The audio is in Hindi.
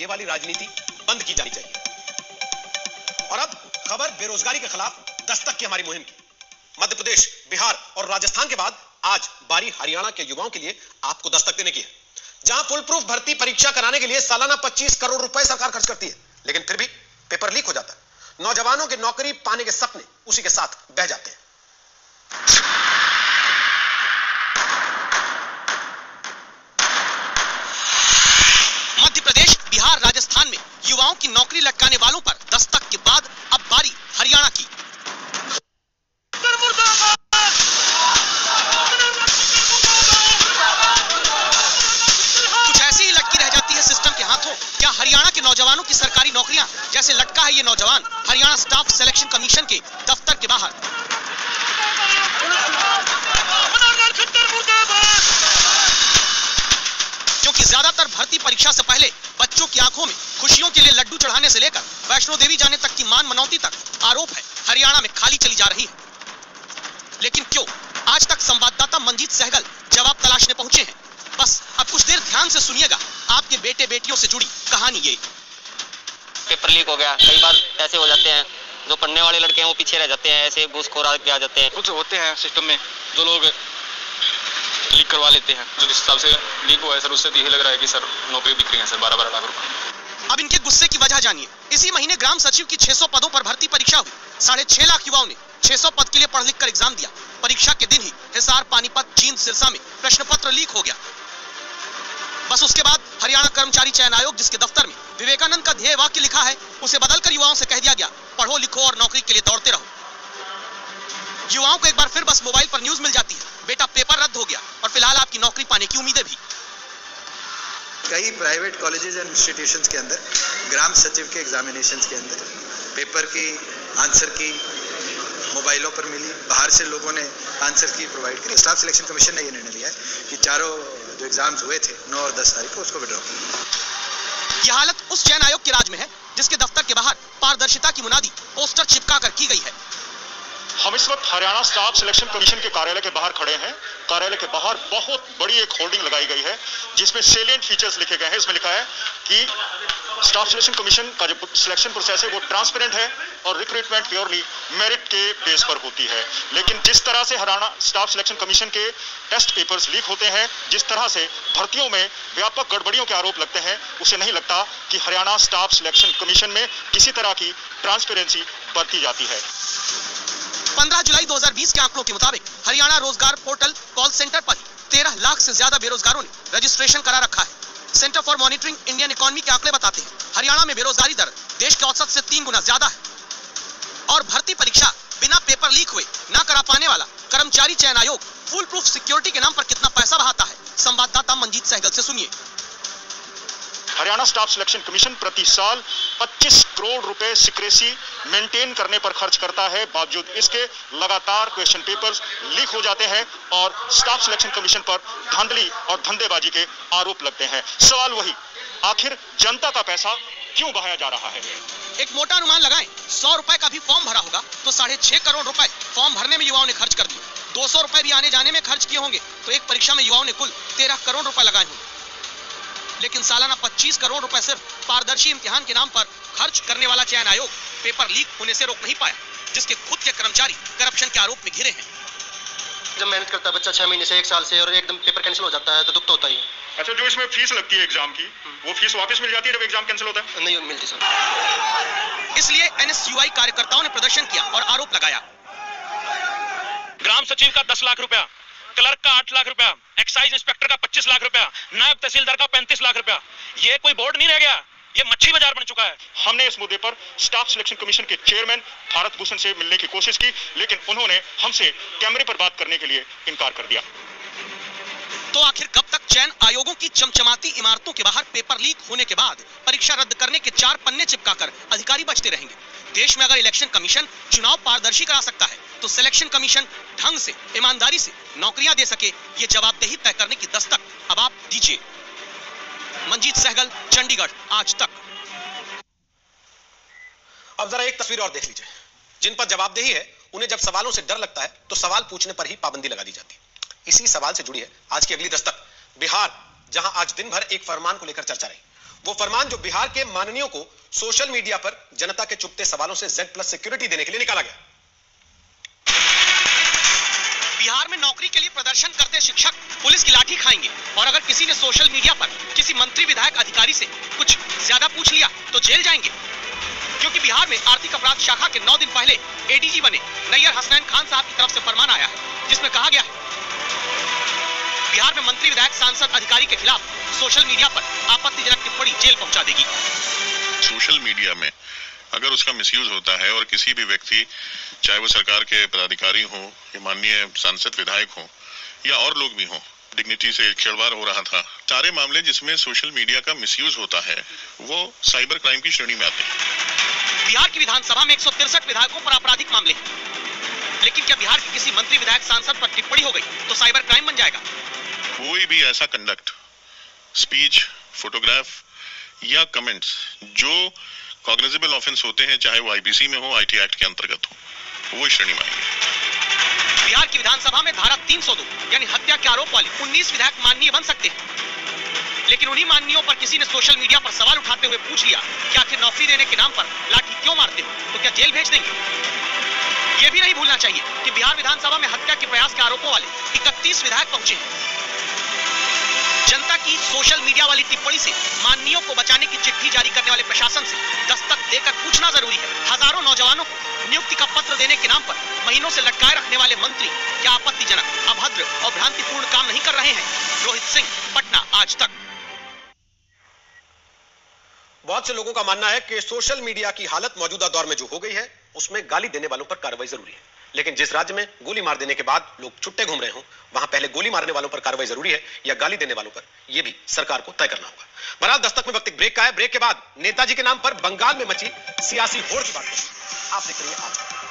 ये वाली राजनीति बंद की जानी चाहिए। और अब खबर बेरोजगारी के खिलाफ दस्तक की हमारी मुहिम की। मध्य प्रदेश, बिहार और राजस्थान के बाद आज बारी हरियाणा के युवाओं के लिए आपको दस्तक देने की है, जहां फुल प्रूफ भर्ती परीक्षा कराने के लिए सालाना 25 करोड़ रुपए सरकार खर्च करती है, लेकिन फिर भी पेपर लीक हो जाता है। नौजवानों के नौकरी पाने के सपने उसी के साथ बह जाते हैं। मध्य प्रदेश, बिहार, राजस्थान में युवाओं की नौकरी लटकाने वालों पर दस्तक के बाद अब बारी हरियाणा की। कुछ ऐसी ही लटकी रह जाती है सिस्टम के हाथों। क्या हरियाणा के नौजवानों की सरकारी नौकरियां, जैसे लटका है ये नौजवान हरियाणा स्टाफ सिलेक्शन कमीशन के दफ्तर के बाहर। क्योंकि ज्यादातर भर्ती परीक्षा से पहले बच्चों की आंखों में खुशियों के लिए लड्डू चढ़ाने से लेकर वैष्णो देवी जाने तक की मान मनौती तक आरोप है हरियाणा में खाली चली जा रही है। लेकिन क्यों? आज तक संवाददाता मंजीत सहगल जवाब तलाशने पहुंचे हैं। बस अब कुछ देर ध्यान से सुनिएगा आपके बेटे बेटियों से जुड़ी कहानी। ये पेपर लीक हो गया, कई बार ऐसे हो जाते हैं, जो पढ़ने वाले लड़के हैं वो पीछे रह जाते हैं, ऐसे घूसखोर आ जाते हैं। कुछ होते हैं सिस्टम में जो लोग लीक करवा लेते हैं। जो जिस हिसाब से लीक हुआ है सर, उससे यही लग रहा है कि सर नौकरी बिक रही है सर 12-12 लाख रुपए। अब इनके गुस्से की वजह जानिए। इसी महीने ग्राम सचिव की 600 पदों पर भर्ती परीक्षा हुई। 6.5 लाख युवाओं ने 600 पद के लिए पढ़ लिख कर एग्जाम दिया। परीक्षा के दिन ही हिसार, पानीपत, जींद, सिरसा में प्रश्न पत्र लीक हो गया। बस उसके बाद हरियाणा कर्मचारी चयन आयोग, जिसके दफ्तर में विवेकानंद का ध्येय वाक्य लिखा है, उसे बदलकर युवाओं से कह दिया गया, पढ़ो लिखो और नौकरी के लिए दौड़ते रहो। युवाओं को एक बार फिर बस मोबाइल पर न्यूज मिल जाती है, बेटा पेपर रद्द हो गया और फिलहाल आपकी नौकरी पाने की उम्मीदें भी। कई प्राइवेट कॉलेजेस एंड इंस्टीट्यूशंस के अंदर ग्राम सचिव के एग्जामिनेशंस के अंदर पेपर की आंसर की मोबाइलों पर मिली, बाहर से लोगों ने आंसर की प्रोवाइड करी। स्टाफ सिलेक्शन कमीशन ने यह निर्णय लिया है कि चारों जो एग्जाम्स हुए थे 9 और 10 तारीख को उसको विड्रॉ किया। यह हालत उस चयन आयोग के राज में है जिसके दफ्तर के बाहर पारदर्शिता की मुनादी पोस्टर चिपका कर की गई है। हम इस वक्त हरियाणा स्टाफ सिलेक्शन कमीशन के कार्यालय के बाहर खड़े हैं। कार्यालय के बाहर बहुत बड़ी एक होर्डिंग लगाई गई है जिसमें सेलिएंट फीचर्स लिखे गए हैं। इसमें लिखा है कि स्टाफ सिलेक्शन कमीशन का जो सिलेक्शन प्रोसेस है वो ट्रांसपेरेंट है और रिक्रूटमेंट प्योरली मेरिट के बेस पर होती है। लेकिन जिस तरह से हरियाणा स्टाफ सिलेक्शन कमीशन के टेस्ट पेपर्स लीक होते हैं, जिस तरह से भर्तियों में व्यापक गड़बड़ियों के आरोप लगते हैं, उसे नहीं लगता कि हरियाणा स्टाफ सिलेक्शन कमीशन में किसी तरह की ट्रांसपेरेंसी बरती जाती है। 15 जुलाई 2020 के आंकड़ों के मुताबिक हरियाणा रोजगार पोर्टल कॉल सेंटर पर 13 लाख से ज्यादा बेरोजगारों ने रजिस्ट्रेशन करा रखा है। Centre for monitoring Indian economy के आंकड़े बताते हैं हरियाणा में बेरोजगारी दर देश के औसत से 3 गुना ज्यादा है। और भर्ती परीक्षा बिना पेपर लीक हुए ना करा पाने वाला कर्मचारी चयन आयोग फुल प्रूफ सिक्योरिटी के नाम पर कितना पैसा बहाता है, संवाददाता मंजीत सहगल से सुनिए। हरियाणा स्टाफ सिलेक्शन कमीशन प्रति साल 25 करोड़ रुपए सिक्रेसी मेंटेन करने पर खर्च करता है। बावजूद इसके लगातार क्वेश्चन पेपर्स लीक हो जाते हैं और स्टाफ सिलेक्शन कमीशन पर धांधली और धंधेबाजी के आरोप लगते हैं। सवाल वही, आखिर जनता का पैसा क्यों बहाया जा रहा है? एक मोटा अनुमान लगाएं, 100 रुपए का भी फॉर्म भरा होगा तो 6.5 करोड़ रुपए फॉर्म भरने में युवाओं ने खर्च कर दिए। 200 रुपए भी आने जाने में खर्च किए होंगे तो एक परीक्षा में युवाओं ने कुल 13 करोड़ रुपए लगाए होंगे। लेकिन सालाना 25 करोड़ रुपए सिर्फ पारदर्शी इम्तिहान के नाम पर खर्च करने वाला चयन आयोग पेपर लीक होने से रोक नहीं पाया, जिसके खुद के कर्मचारी करप्शन के आरोप में घिरे हैं। जब मेहनत करता है बच्चा 6 महीने से 1 साल से और एकदम पेपर कैंसिल हो जाता है तो दुख तो होता ही है। अच्छा, जो इसमें फीस लगती है एग्जाम की, वो फीस वापस मिल जाती है जब एग्जाम कैंसिल होता है? नहीं मिलती सर। इसलिए एनएसयूआई कार्यकर्ताओं ने प्रदर्शन किया और आरोप लगाया। ग्राम सचिव का 10 लाख रुपया, क्लर्क का 8 लाख रुपया, एक्साइज इंस्पेक्टर का 25 लाख रुपया, नायब तहसीलदार का 35 लाख रुपया। ये कोई बोर्ड नहीं रह गया, ये मच्छी बाजार बन चुका है। हमने इस मुद्दे पर स्टाफ सिलेक्शन कमीशन के चेयरमैन भारत भूषण से मिलने की कोशिश की, लेकिन उन्होंने हमसे कैमरे पर बात करने के लिए इनकार कर दिया। तो आखिर कब तक चयन आयोगों की चमचमाती इमारतों के बाहर पेपर लीक होने के बाद परीक्षा रद्द करने के 4 पन्ने चिपकाकर अधिकारी बचते रहेंगे? देश में अगर इलेक्शन कमीशन चुनाव पारदर्शी करा सकता है तो सिलेक्शन कमीशन ढंग से, ईमानदारी से नौकरियां दे सके, ये जवाबदेही तय करने की दस्तक अब आप दीजिए। मंजीत सहगल, चंडीगढ़, आज तक। अब जरा एक तस्वीर और देख लीजिए। जिन पर जवाबदेही है उन्हें जब सवालों से डर लगता है तो सवाल पूछने पर ही पाबंदी लगा दी जाती है। इसी सवाल से जुड़ी है आज की अगली दस्तक। बिहार, जहां आज दिन भर एक फरमान को लेकर चर्चा रही। वो फरमान जो बिहार के माननीयों को सोशल मीडिया पर जनता के चुपते सवालों से Z+ सिक्योरिटी देने के लिए निकाला गया। बिहार में नौकरी के लिए प्रदर्शन करते शिक्षक पुलिस की लाठी खाएंगे और अगर किसी ने सोशल मीडिया पर किसी मंत्री, विधायक, अधिकारी से कुछ ज्यादा पूछ लिया तो जेल जाएंगे, क्योंकि बिहार में आर्थिक अपराध शाखा के 9 दिन पहले एडीजी बने नैयर हसनैन खान साहब की तरफ से फरमान आया है, जिसमें कहा गया है बिहार में मंत्री, विधायक, सांसद, अधिकारी के खिलाफ सोशल मीडिया पर आपत्तिजनक टिप्पणी जेल पहुंचा देगी। सोशल मीडिया में अगर उसका मिसयूज होता है और किसी भी व्यक्ति, चाहे वो सरकार के पदाधिकारी हो या माननीय सांसद, विधायक हो या और लोग भी हो, डिग्निटी से छेड़छाड़ हो रहा था, सारे मामले जिसमें सोशल मीडिया का मिसयूज होता है वो साइबर क्राइम की श्रेणी में आते हैं। बिहार की विधानसभा में 163 विधायकों पर आपराधिक मामले हैं, लेकिन क्या बिहार के किसी मंत्री, विधायक, सांसद पर टिप्पणी हो गई तो साइबर क्राइम बन जाएगा? कोई भी ऐसा कंडक्ट, स्पीच, फोटोग्राफ या कमेंट्स जो कॉग्निजेबल ऑफेंस होते हैं, चाहे वो आईपीसी में हो, आईटी एक्ट के अंतर्गत हो, वो श्रेणी में आएंगे। बिहार की विधानसभा में धारा 302 यानी हत्या के आरोप वाले 19 विधायक माननीय बन सकते हैं, लेकिन उन्हीं माननीयों पर किसी ने सोशल मीडिया पर सवाल उठाते हुए पूछ लिया कि आखिर नौकरी देने के नाम पर लाठी क्यों मारते हो, तो क्या जेल भेज देंगे? यह भी नहीं भूलना चाहिए कि बिहार विधानसभा में हत्या के प्रयास के आरोपों वाले 31 विधायक पहुंचे हैं। जनता की सोशल मीडिया वाली टिप्पणी से माननीयों को बचाने की चिट्ठी जारी करने वाले प्रशासन से दस्तक देकर पूछना जरूरी है। हजारों नौजवानों को नियुक्ति का पत्र देने के नाम पर महीनों से लटकाए रखने वाले मंत्री क्या आपत्तिजनक, अभद्र और भ्रांतिपूर्ण काम नहीं कर रहे हैं? रोहित सिंह, पटना, आज तक। बहुत से लोगों का मानना है कि सोशल मीडिया की हालत मौजूदा दौर में जो हो गई है उसमें गाली देने वालों पर कार्रवाई जरूरी है, लेकिन जिस राज्य में गोली मार देने के बाद लोग छुट्टे घूम रहे हों, वहां पहले गोली मारने वालों पर कार्रवाई जरूरी है या गाली देने वालों पर, यह भी सरकार को तय करना होगा। बहरहाल दस्तक में वक्त एक ब्रेक का है। ब्रेक के बाद नेताजी के नाम पर बंगाल में मची सियासी होड़ की बात करेंगे। आप देख रही हैं आज।